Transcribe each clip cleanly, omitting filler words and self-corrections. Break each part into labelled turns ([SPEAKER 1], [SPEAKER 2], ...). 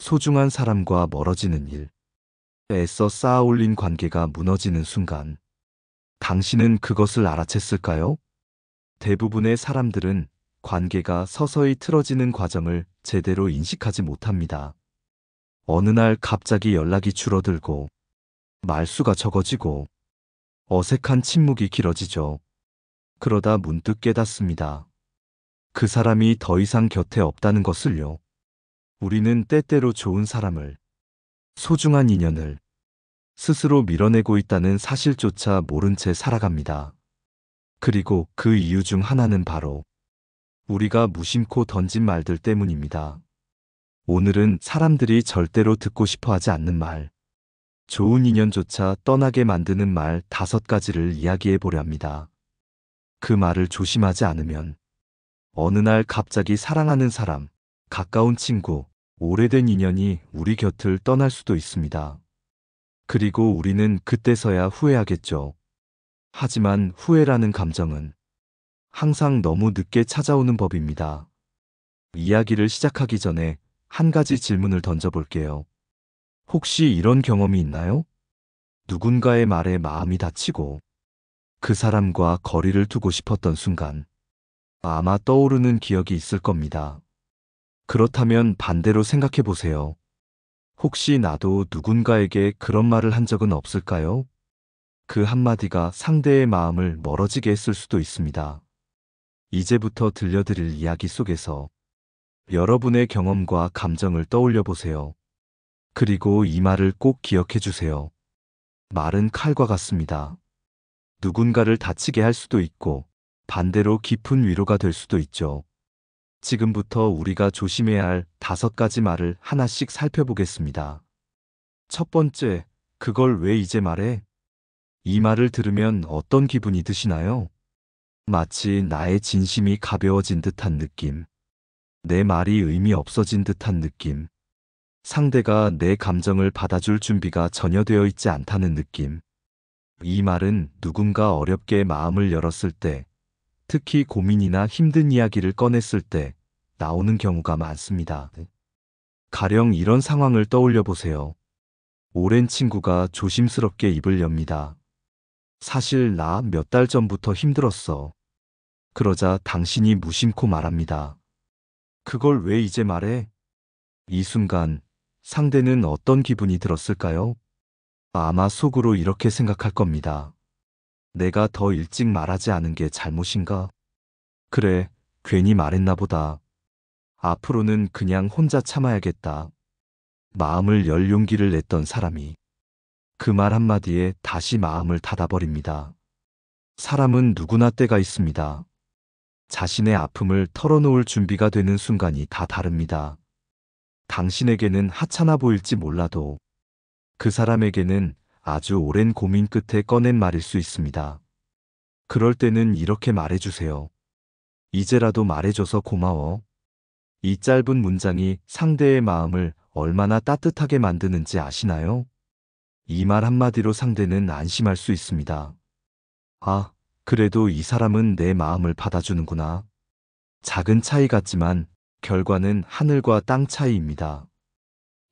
[SPEAKER 1] 소중한 사람과 멀어지는 일, 애써 쌓아 올린 관계가 무너지는 순간, 당신은 그것을 알아챘을까요? 대부분의 사람들은 관계가 서서히 틀어지는 과정을 제대로 인식하지 못합니다. 어느 날 갑자기 연락이 줄어들고, 말수가 적어지고, 어색한 침묵이 길어지죠. 그러다 문득 깨닫습니다. 그 사람이 더 이상 곁에 없다는 것을요. 우리는 때때로 좋은 사람을, 소중한 인연을 스스로 밀어내고 있다는 사실조차 모른 채 살아갑니다. 그리고 그 이유 중 하나는 바로 우리가 무심코 던진 말들 때문입니다. 오늘은 사람들이 절대로 듣고 싶어 하지 않는 말, 좋은 인연조차 떠나게 만드는 말 5가지를 이야기해 보려 합니다. 그 말을 조심하지 않으면 어느 날 갑자기 사랑하는 사람, 가까운 친구, 오래된 인연이 우리 곁을 떠날 수도 있습니다. 그리고 우리는 그때서야 후회하겠죠. 하지만 후회라는 감정은 항상 너무 늦게 찾아오는 법입니다. 이야기를 시작하기 전에 한 가지 질문을 던져볼게요. 혹시 이런 경험이 있나요? 누군가의 말에 마음이 다치고 그 사람과 거리를 두고 싶었던 순간 아마 떠오르는 기억이 있을 겁니다. 그렇다면 반대로 생각해 보세요. 혹시 나도 누군가에게 그런 말을 한 적은 없을까요? 그 한마디가 상대의 마음을 멀어지게 했을 수도 있습니다. 이제부터 들려드릴 이야기 속에서 여러분의 경험과 감정을 떠올려 보세요. 그리고 이 말을 꼭 기억해 주세요. 말은 칼과 같습니다. 누군가를 다치게 할 수도 있고 반대로 깊은 위로가 될 수도 있죠. 지금부터 우리가 조심해야 할 5가지 말을 하나씩 살펴보겠습니다. 첫 번째, 그걸 왜 이제 말해? 이 말을 들으면 어떤 기분이 드시나요? 마치 나의 진심이 가벼워진 듯한 느낌, 내 말이 의미 없어진 듯한 느낌, 상대가 내 감정을 받아줄 준비가 전혀 되어 있지 않다는 느낌. 이 말은 누군가 어렵게 마음을 열었을 때, 특히 고민이나 힘든 이야기를 꺼냈을 때 나오는 경우가 많습니다. 가령 이런 상황을 떠올려 보세요. 오랜 친구가 조심스럽게 입을 엽니다. 사실 나 몇 달 전부터 힘들었어. 그러자 당신이 무심코 말합니다. 그걸 왜 이제 말해? 이 순간 상대는 어떤 기분이 들었을까요? 아마 속으로 이렇게 생각할 겁니다. 내가 더 일찍 말하지 않은 게 잘못인가? 그래, 괜히 말했나 보다. 앞으로는 그냥 혼자 참아야겠다. 마음을 열 용기를 냈던 사람이 그 말 한마디에 다시 마음을 닫아버립니다. 사람은 누구나 때가 있습니다. 자신의 아픔을 털어놓을 준비가 되는 순간이 다 다릅니다. 당신에게는 하찮아 보일지 몰라도 그 사람에게는 아주 오랜 고민 끝에 꺼낸 말일 수 있습니다. 그럴 때는 이렇게 말해주세요. 이제라도 말해줘서 고마워. 이 짧은 문장이 상대의 마음을 얼마나 따뜻하게 만드는지 아시나요? 이 말 한마디로 상대는 안심할 수 있습니다. 아, 그래도 이 사람은 내 마음을 받아주는구나. 작은 차이 같지만 결과는 하늘과 땅 차이입니다.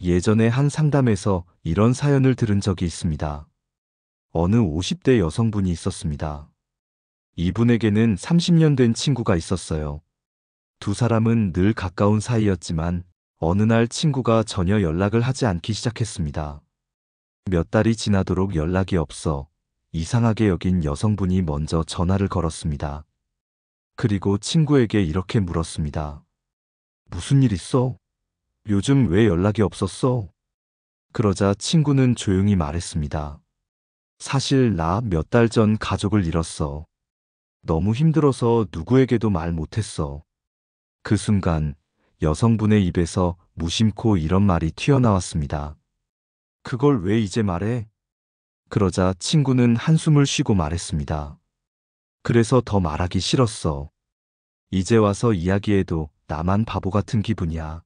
[SPEAKER 1] 예전에 한 상담에서 이런 사연을 들은 적이 있습니다. 어느 50대 여성분이 있었습니다. 이분에게는 30년 된 친구가 있었어요. 두 사람은 늘 가까운 사이였지만 어느 날 친구가 전혀 연락을 하지 않기 시작했습니다. 몇 달이 지나도록 연락이 없어 이상하게 여긴 여성분이 먼저 전화를 걸었습니다. 그리고 친구에게 이렇게 물었습니다. 무슨 일 있어? 요즘 왜 연락이 없었어? 그러자 친구는 조용히 말했습니다. 사실 나 몇 달 전 가족을 잃었어. 너무 힘들어서 누구에게도 말 못했어. 그 순간 여성분의 입에서 무심코 이런 말이 튀어나왔습니다. 그걸 왜 이제 말해? 그러자 친구는 한숨을 쉬고 말했습니다. 그래서 더 말하기 싫었어. 이제 와서 이야기해도 나만 바보 같은 기분이야.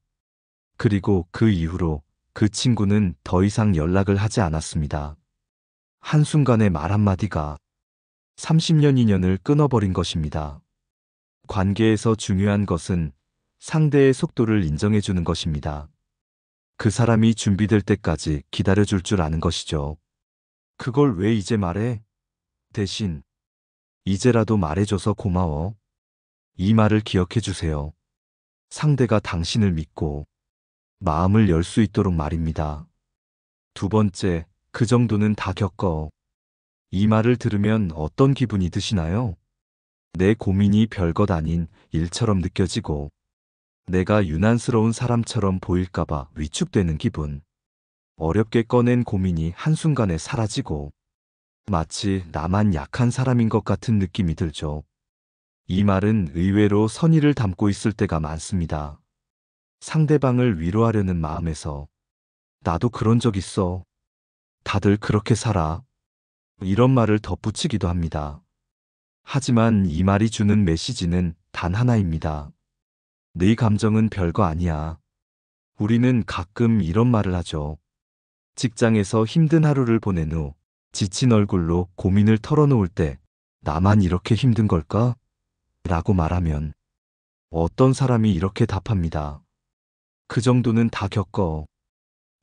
[SPEAKER 1] 그리고 그 이후로 그 친구는 더 이상 연락을 하지 않았습니다. 한순간의 말 한마디가 30년 인연을 끊어버린 것입니다. 관계에서 중요한 것은 상대의 속도를 인정해주는 것입니다. 그 사람이 준비될 때까지 기다려줄 줄 아는 것이죠. 그걸 왜 이제 말해? 대신 이제라도 말해줘서 고마워. 이 말을 기억해 주세요. 상대가 당신을 믿고 마음을 열 수 있도록 말입니다. 두 번째, 그 정도는 다 겪어. 이 말을 들으면 어떤 기분이 드시나요? 내 고민이 별것 아닌 일처럼 느껴지고 내가 유난스러운 사람처럼 보일까봐 위축되는 기분. 어렵게 꺼낸 고민이 한순간에 사라지고 마치 나만 약한 사람인 것 같은 느낌이 들죠. 이 말은 의외로 선의를 담고 있을 때가 많습니다. 상대방을 위로하려는 마음에서 나도 그런 적 있어. 다들 그렇게 살아. 이런 말을 덧붙이기도 합니다. 하지만 이 말이 주는 메시지는 단 하나입니다. 네 감정은 별거 아니야. 우리는 가끔 이런 말을 하죠. 직장에서 힘든 하루를 보낸 후 지친 얼굴로 고민을 털어놓을 때 나만 이렇게 힘든 걸까? 라고 말하면 어떤 사람이 이렇게 답합니다. 그 정도는 다 겪어.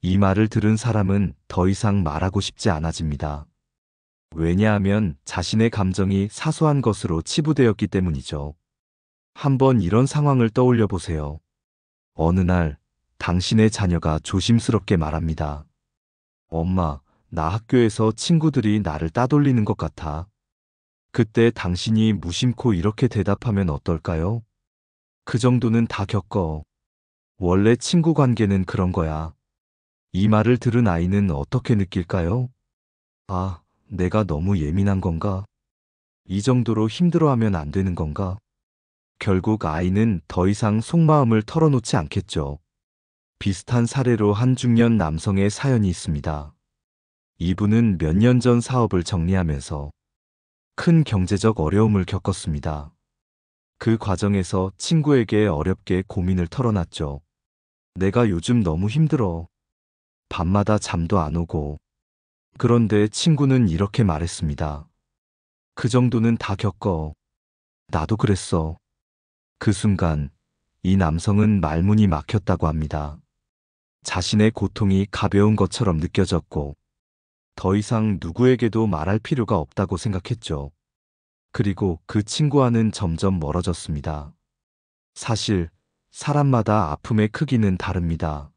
[SPEAKER 1] 이 말을 들은 사람은 더 이상 말하고 싶지 않아집니다. 왜냐하면 자신의 감정이 사소한 것으로 치부되었기 때문이죠. 한번 이런 상황을 떠올려 보세요. 어느 날 당신의 자녀가 조심스럽게 말합니다. 엄마, 나 학교에서 친구들이 나를 따돌리는 것 같아. 그때 당신이 무심코 이렇게 대답하면 어떨까요? 그 정도는 다 겪어. 원래 친구 관계는 그런 거야. 이 말을 들은 아이는 어떻게 느낄까요? 아, 내가 너무 예민한 건가? 이 정도로 힘들어하면 안 되는 건가? 결국 아이는 더 이상 속마음을 털어놓지 않겠죠. 비슷한 사례로 한 중년 남성의 사연이 있습니다. 이분은 몇 년 전 사업을 정리하면서 큰 경제적 어려움을 겪었습니다. 그 과정에서 친구에게 어렵게 고민을 털어놨죠. 내가 요즘 너무 힘들어. 밤마다 잠도 안 오고. 그런데 친구는 이렇게 말했습니다. 그 정도는 다 겪어. 나도 그랬어. 그 순간 이 남성은 말문이 막혔다고 합니다. 자신의 고통이 가벼운 것처럼 느껴졌고 더 이상 누구에게도 말할 필요가 없다고 생각했죠. 그리고 그 친구와는 점점 멀어졌습니다. 사실 사람마다 아픔의 크기는 다릅니다.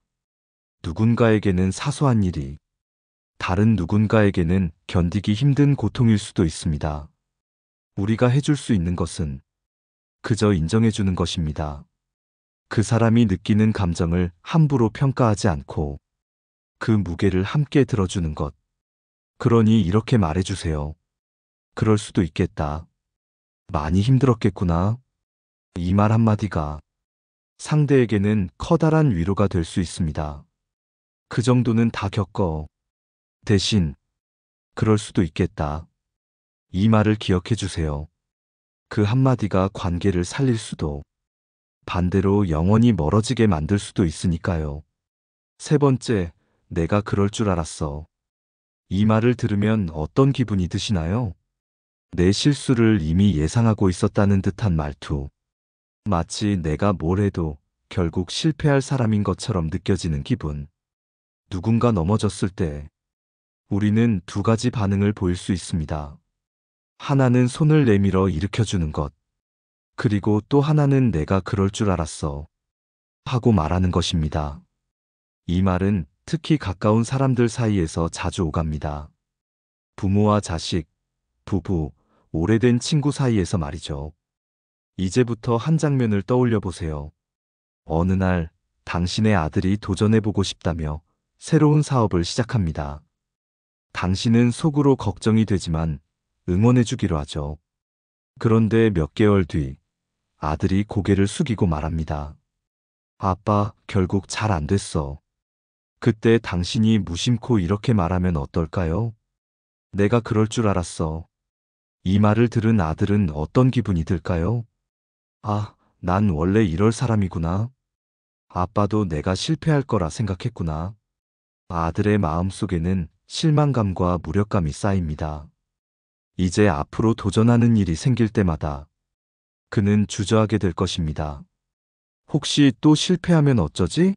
[SPEAKER 1] 누군가에게는 사소한 일이, 다른 누군가에게는 견디기 힘든 고통일 수도 있습니다. 우리가 해줄 수 있는 것은 그저 인정해주는 것입니다. 그 사람이 느끼는 감정을 함부로 평가하지 않고 그 무게를 함께 들어주는 것. 그러니 이렇게 말해주세요. 그럴 수도 있겠다. 많이 힘들었겠구나. 이 말 한마디가 상대에게는 커다란 위로가 될 수 있습니다. 그 정도는 다 겪어. 대신 그럴 수도 있겠다. 이 말을 기억해 주세요. 그 한마디가 관계를 살릴 수도 반대로 영원히 멀어지게 만들 수도 있으니까요. 세 번째, 내가 그럴 줄 알았어. 이 말을 들으면 어떤 기분이 드시나요? 내 실수를 이미 예상하고 있었다는 듯한 말투. 마치 내가 뭘 해도 결국 실패할 사람인 것처럼 느껴지는 기분. 누군가 넘어졌을 때 우리는 두 가지 반응을 보일 수 있습니다. 하나는 손을 내밀어 일으켜주는 것. 그리고 또 하나는 내가 그럴 줄 알았어. 하고 말하는 것입니다. 이 말은 특히 가까운 사람들 사이에서 자주 오갑니다. 부모와 자식, 부부, 오래된 친구 사이에서 말이죠. 이제부터 한 장면을 떠올려 보세요. 어느 날 당신의 아들이 도전해보고 싶다며 새로운 사업을 시작합니다. 당신은 속으로 걱정이 되지만 응원해주기로 하죠. 그런데 몇 개월 뒤 아들이 고개를 숙이고 말합니다. 아빠, 결국 잘 안 됐어. 그때 당신이 무심코 이렇게 말하면 어떨까요? 내가 그럴 줄 알았어. 이 말을 들은 아들은 어떤 기분이 들까요? 아, 난 원래 이럴 사람이구나. 아빠도 내가 실패할 거라 생각했구나. 아들의 마음속에는 실망감과 무력감이 쌓입니다. 이제 앞으로 도전하는 일이 생길 때마다 그는 주저하게 될 것입니다. 혹시 또 실패하면 어쩌지?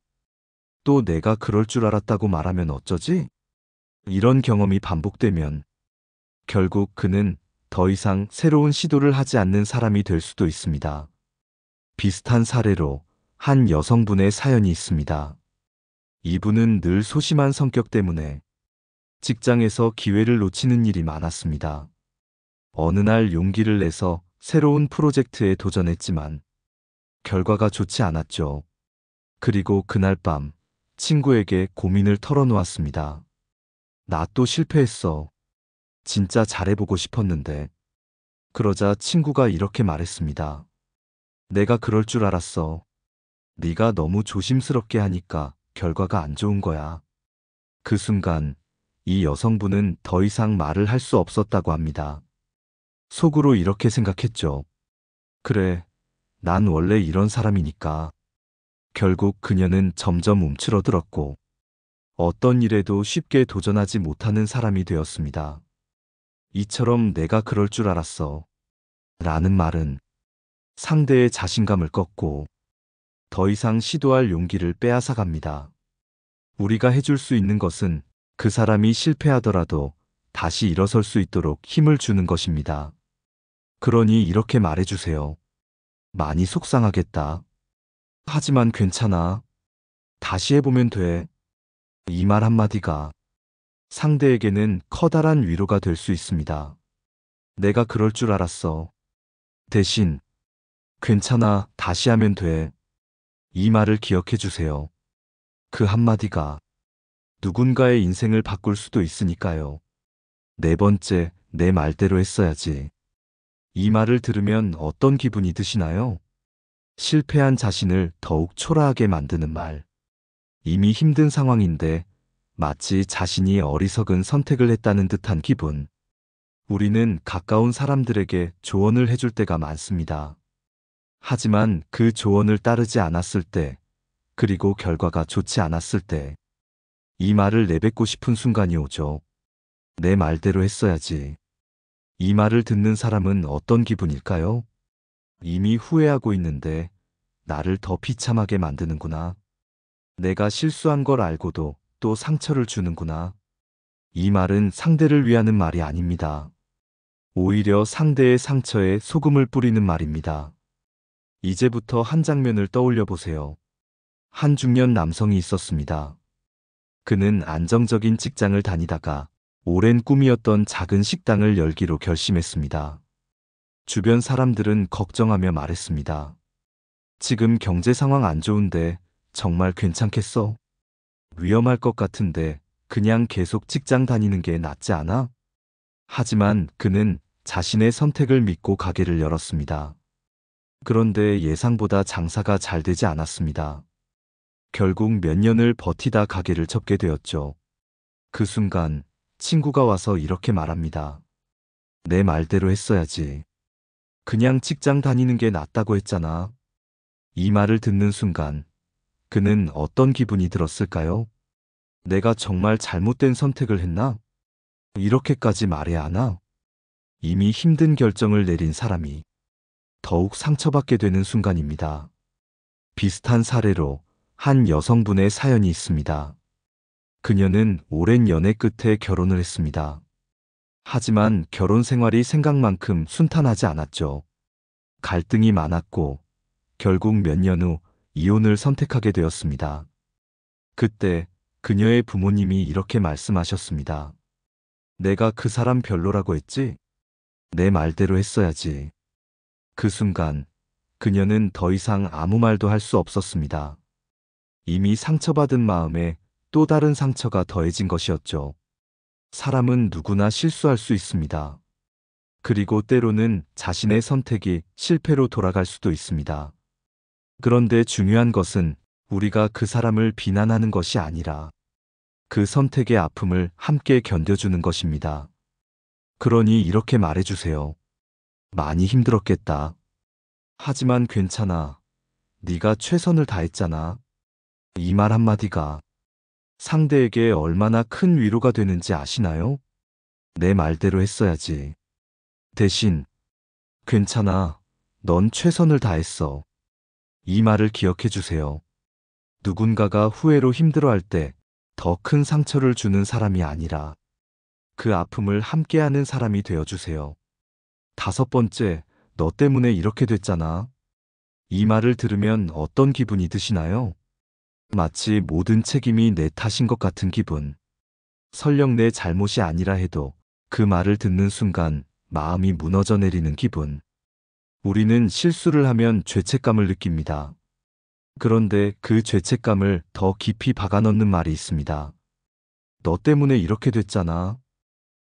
[SPEAKER 1] 또 내가 그럴 줄 알았다고 말하면 어쩌지? 이런 경험이 반복되면 결국 그는 더 이상 새로운 시도를 하지 않는 사람이 될 수도 있습니다. 비슷한 사례로 한 여성분의 사연이 있습니다. 이분은 늘 소심한 성격 때문에 직장에서 기회를 놓치는 일이 많았습니다. 어느 날 용기를 내서 새로운 프로젝트에 도전했지만 결과가 좋지 않았죠. 그리고 그날 밤 친구에게 고민을 털어놓았습니다. 나 또 실패했어. 진짜 잘해보고 싶었는데. 그러자 친구가 이렇게 말했습니다. 내가 그럴 줄 알았어. 네가 너무 조심스럽게 하니까 결과가 안 좋은 거야. 그 순간 이 여성분은 더 이상 말을 할 수 없었다고 합니다. 속으로 이렇게 생각했죠. 그래, 난 원래 이런 사람이니까. 결국 그녀는 점점 움츠러들었고 어떤 일에도 쉽게 도전하지 못하는 사람이 되었습니다. 이처럼 내가 그럴 줄 알았어. 라는 말은 상대의 자신감을 꺾고 더 이상 시도할 용기를 빼앗아 갑니다. 우리가 해줄 수 있는 것은 그 사람이 실패하더라도 다시 일어설 수 있도록 힘을 주는 것입니다. 그러니 이렇게 말해주세요. 많이 속상하겠다. 하지만 괜찮아. 다시 해보면 돼. 이 말 한마디가 상대에게는 커다란 위로가 될 수 있습니다. 내가 그럴 줄 알았어. 대신 괜찮아. 다시 하면 돼. 이 말을 기억해 주세요. 그 한마디가 누군가의 인생을 바꿀 수도 있으니까요. 네 번째, 내 말대로 했어야지. 이 말을 들으면 어떤 기분이 드시나요? 실패한 자신을 더욱 초라하게 만드는 말. 이미 힘든 상황인데 마치 자신이 어리석은 선택을 했다는 듯한 기분. 우리는 가까운 사람들에게 조언을 해줄 때가 많습니다. 하지만 그 조언을 따르지 않았을 때, 그리고 결과가 좋지 않았을 때, 이 말을 내뱉고 싶은 순간이 오죠. 내 말대로 했어야지. 이 말을 듣는 사람은 어떤 기분일까요? 이미 후회하고 있는데 나를 더 비참하게 만드는구나. 내가 실수한 걸 알고도 또 상처를 주는구나. 이 말은 상대를 위하는 말이 아닙니다. 오히려 상대의 상처에 소금을 뿌리는 말입니다. 이제부터 한 장면을 떠올려 보세요. 한 중년 남성이 있었습니다. 그는 안정적인 직장을 다니다가 오랜 꿈이었던 작은 식당을 열기로 결심했습니다. 주변 사람들은 걱정하며 말했습니다. 지금 경제 상황 안 좋은데 정말 괜찮겠어? 위험할 것 같은데 그냥 계속 직장 다니는 게 낫지 않아? 하지만 그는 자신의 선택을 믿고 가게를 열었습니다. 그런데 예상보다 장사가 잘 되지 않았습니다. 결국 몇 년을 버티다 가게를 접게 되었죠. 그 순간 친구가 와서 이렇게 말합니다. 내 말대로 했어야지. 그냥 직장 다니는 게 낫다고 했잖아. 이 말을 듣는 순간 그는 어떤 기분이 들었을까요? 내가 정말 잘못된 선택을 했나? 이렇게까지 말해야 하나? 이미 힘든 결정을 내린 사람이 더욱 상처받게 되는 순간입니다. 비슷한 사례로 한 여성분의 사연이 있습니다. 그녀는 오랜 연애 끝에 결혼을 했습니다. 하지만 결혼 생활이 생각만큼 순탄하지 않았죠. 갈등이 많았고 결국 몇 년 후 이혼을 선택하게 되었습니다. 그때 그녀의 부모님이 이렇게 말씀하셨습니다. 내가 그 사람 별로라고 했지? 내 말대로 했어야지. 그 순간 그녀는 더 이상 아무 말도 할 수 없었습니다. 이미 상처받은 마음에 또 다른 상처가 더해진 것이었죠. 사람은 누구나 실수할 수 있습니다. 그리고 때로는 자신의 선택이 실패로 돌아갈 수도 있습니다. 그런데 중요한 것은 우리가 그 사람을 비난하는 것이 아니라 그 선택의 아픔을 함께 견뎌주는 것입니다. 그러니 이렇게 말해주세요. 많이 힘들었겠다. 하지만 괜찮아. 네가 최선을 다했잖아. 이 말 한마디가 상대에게 얼마나 큰 위로가 되는지 아시나요? 내 말대로 했어야지. 대신 괜찮아. 넌 최선을 다했어. 이 말을 기억해 주세요. 누군가가 후회로 힘들어할 때 더 큰 상처를 주는 사람이 아니라 그 아픔을 함께하는 사람이 되어주세요. 5번째, 너 때문에 이렇게 됐잖아. 이 말을 들으면 어떤 기분이 드시나요? 마치 모든 책임이 내 탓인 것 같은 기분. 설령 내 잘못이 아니라 해도 그 말을 듣는 순간 마음이 무너져 내리는 기분. 우리는 실수를 하면 죄책감을 느낍니다. 그런데 그 죄책감을 더 깊이 박아 넣는 말이 있습니다. 너 때문에 이렇게 됐잖아.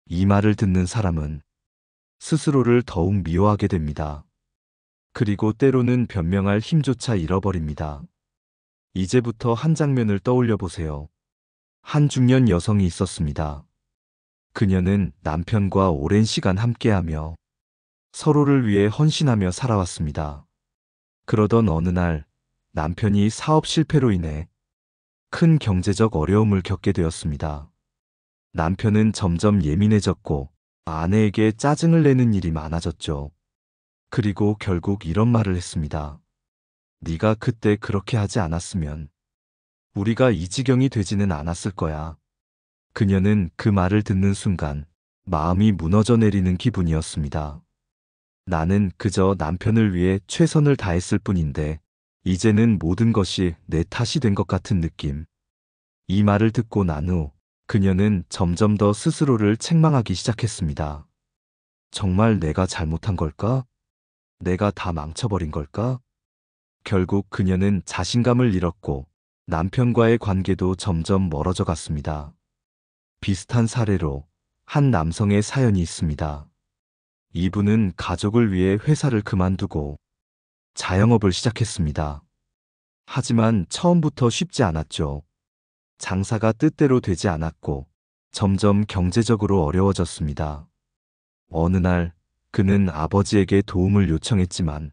[SPEAKER 1] 이 말을 듣는 사람은 스스로를 더욱 미워하게 됩니다. 그리고 때로는 변명할 힘조차 잃어버립니다. 이제부터 한 장면을 떠올려 보세요. 한 중년 여성이 있었습니다. 그녀는 남편과 오랜 시간 함께하며 서로를 위해 헌신하며 살아왔습니다. 그러던 어느 날 남편이 사업 실패로 인해 큰 경제적 어려움을 겪게 되었습니다. 남편은 점점 예민해졌고 아내에게 짜증을 내는 일이 많아졌죠. 그리고 결국 이런 말을 했습니다. 네가 그때 그렇게 하지 않았으면 우리가 이 지경이 되지는 않았을 거야. 그녀는 그 말을 듣는 순간 마음이 무너져 내리는 기분이었습니다. 나는 그저 남편을 위해 최선을 다했을 뿐인데 이제는 모든 것이 내 탓이 된 것 같은 느낌. 이 말을 듣고 난 후 그녀는 점점 더 스스로를 책망하기 시작했습니다. 정말 내가 잘못한 걸까? 내가 다 망쳐버린 걸까? 결국 그녀는 자신감을 잃었고 남편과의 관계도 점점 멀어져 갔습니다. 비슷한 사례로 한 남성의 사연이 있습니다. 이분은 가족을 위해 회사를 그만두고 자영업을 시작했습니다. 하지만 처음부터 쉽지 않았죠. 장사가 뜻대로 되지 않았고 점점 경제적으로 어려워졌습니다. 어느 날 그는 아버지에게 도움을 요청했지만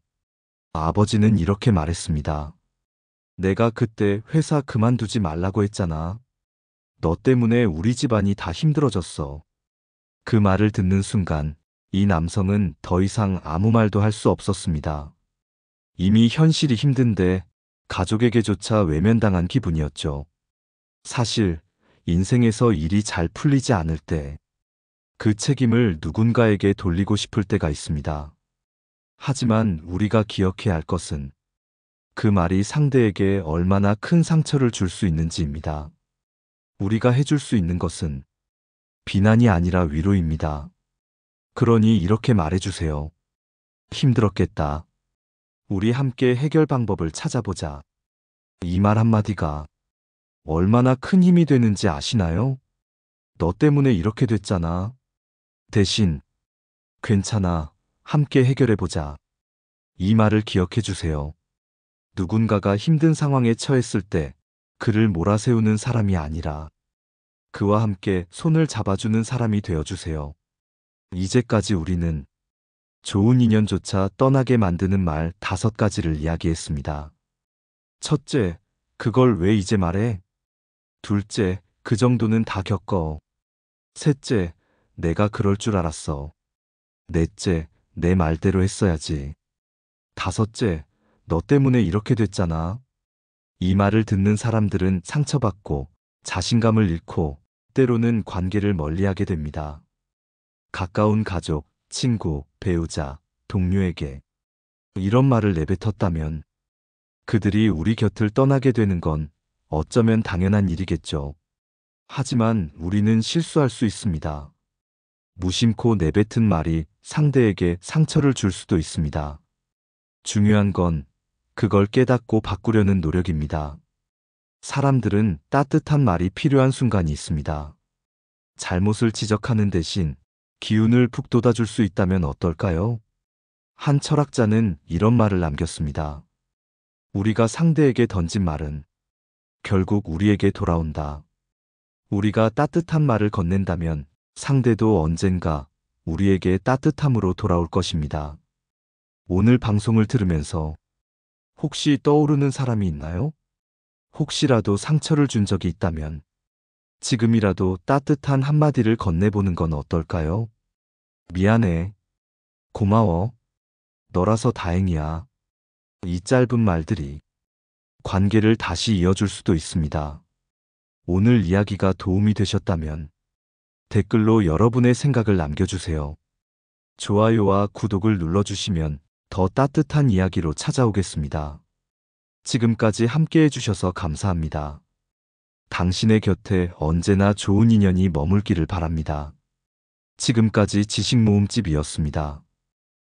[SPEAKER 1] 아버지는 이렇게 말했습니다. 내가 그때 회사 그만두지 말라고 했잖아. 너 때문에 우리 집안이 다 힘들어졌어. 그 말을 듣는 순간 이 남성은 더 이상 아무 말도 할 수 없었습니다. 이미 현실이 힘든데 가족에게조차 외면당한 기분이었죠. 사실 인생에서 일이 잘 풀리지 않을 때 그 책임을 누군가에게 돌리고 싶을 때가 있습니다. 하지만 우리가 기억해야 할 것은 그 말이 상대에게 얼마나 큰 상처를 줄 수 있는지입니다. 우리가 해줄 수 있는 것은 비난이 아니라 위로입니다. 그러니 이렇게 말해주세요. 힘들었겠다. 우리 함께 해결 방법을 찾아보자. 이 말 한마디가 얼마나 큰 힘이 되는지 아시나요? 너 때문에 이렇게 됐잖아. 대신 괜찮아. 함께 해결해보자. 이 말을 기억해 주세요. 누군가가 힘든 상황에 처했을 때 그를 몰아세우는 사람이 아니라 그와 함께 손을 잡아주는 사람이 되어주세요. 이제까지 우리는 좋은 인연조차 떠나게 만드는 말 5가지를 이야기했습니다. 첫째, 그걸 왜 이제 말해? 둘째, 그 정도는 다 겪어. 셋째, 내가 그럴 줄 알았어. 넷째, 내 말대로 했어야지. 다섯째, 너 때문에 이렇게 됐잖아. 이 말을 듣는 사람들은 상처받고 자신감을 잃고 때로는 관계를 멀리하게 됩니다. 가까운 가족, 친구, 배우자, 동료에게 이런 말을 내뱉었다면 그들이 우리 곁을 떠나게 되는 건 어쩌면 당연한 일이겠죠. 하지만 우리는 실수할 수 있습니다. 무심코 내뱉은 말이 상대에게 상처를 줄 수도 있습니다. 중요한 건 그걸 깨닫고 바꾸려는 노력입니다. 사람들은 따뜻한 말이 필요한 순간이 있습니다. 잘못을 지적하는 대신 기운을 북돋아 줄 수 있다면 어떨까요? 한 철학자는 이런 말을 남겼습니다. 우리가 상대에게 던진 말은 결국 우리에게 돌아온다. 우리가 따뜻한 말을 건넨다면 상대도 언젠가 우리에게 따뜻함으로 돌아올 것입니다. 오늘 방송을 들으면서 혹시 떠오르는 사람이 있나요? 혹시라도 상처를 준 적이 있다면 지금이라도 따뜻한 한마디를 건네보는 건 어떨까요? 미안해. 고마워. 너라서 다행이야. 이 짧은 말들이 관계를 다시 이어줄 수도 있습니다. 오늘 이야기가 도움이 되셨다면 댓글로 여러분의 생각을 남겨주세요. 좋아요와 구독을 눌러주시면 더 따뜻한 이야기로 찾아오겠습니다. 지금까지 함께 해주셔서 감사합니다. 당신의 곁에 언제나 좋은 인연이 머물기를 바랍니다. 지금까지 지식모음집이었습니다.